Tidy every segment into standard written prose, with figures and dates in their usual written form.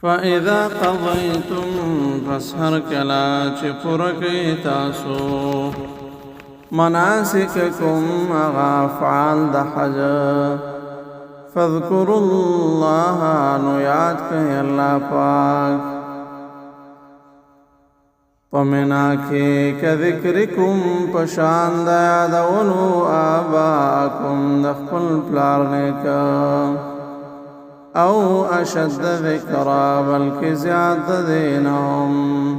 فإذا قضيتم فسهر کلا چه پرکی تاسو مناسککم غافعال د حج فاذکروا الله نو یاد کئی اللہ پاک پمنا کے کذکرکم پشاند یادولو آباکم دخل پلارنکا او اشد ذکرا بلکہ زیادہ دینهم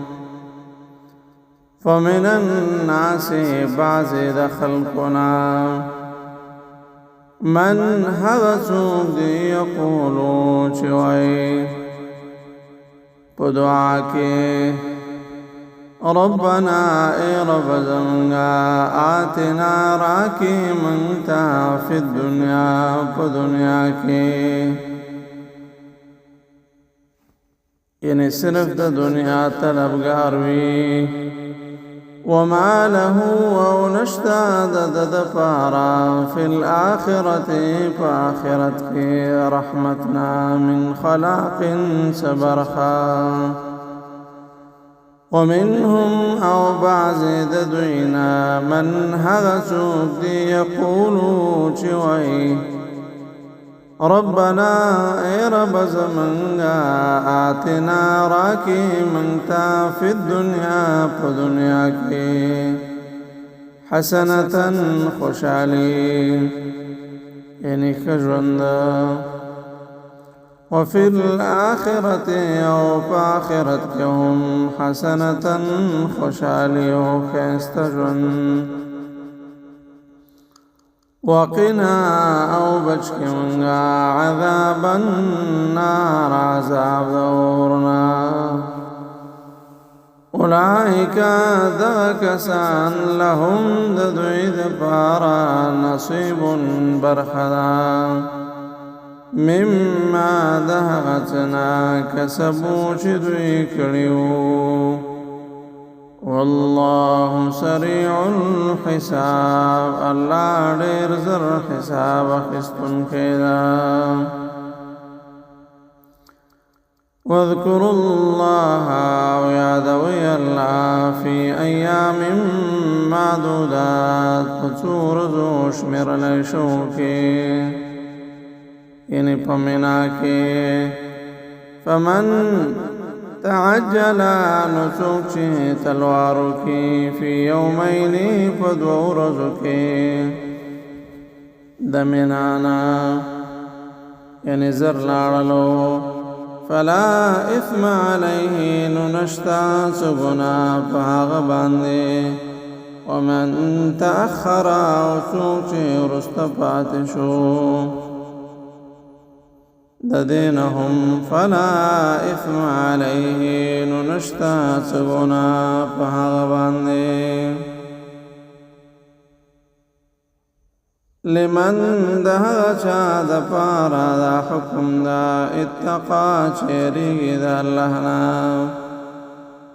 فمن الناس بعض خلقنا من حغسوک دی یقولو چوئی پدعا کے ربنا اے رب زمگا آتنا راکی منتا فی الدنیا پدنیا کے یعنی صرف د دنیا طلبگار وی وما له او نشتا د پارا فی الآخرت فآخرت کی رحمتنا من خلاق سبرخا ومنهم او بعض دوینا من هغسوک دی یقولو چوئی ربنا اے رب زمنگا آتنا راکی منتا فی الدنیا پا دنیا کی حسنتا خوشالی یعنی خجوند وفی الآخرت او پا آخرت کیهم حسنتا خوشالی و خیست جوند وقنا او بچک منگا عذاب النار عذاب دورنا اولئک دغکسان لهم ددوید پارا نصیب برخدا مما دهغتنا کسبو چدوی کریو والله سریع الحساب اللہ دیر زر حساب خستن خیدا واذکروا اللہ ویادوی اللہ فی ایام معدودات فچور زوش مرلی شوکی یعنی پمنا کے فمن تعجلا نسوک چی تلوارو کی فی یومینی پدو رزو کی دمنانا یعنی زر لارلو فلا اثم علیہ ننشتا سگنا پاغ باندے ومن تأخر وسوک چی رست پاتشو ددینهم فلا اثم علیہ ننشتا سگنا پہاغ باندے لمن دہا چا دا پارا دا حکم دا اتقا چیری دا اللہنا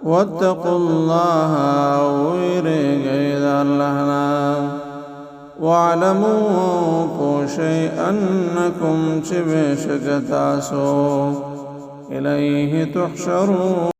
واتقوا اللہ ویرے دا اللہنا وَاعْلَمُوا پوشی انکم چبشکتاسو الیہ تحشرون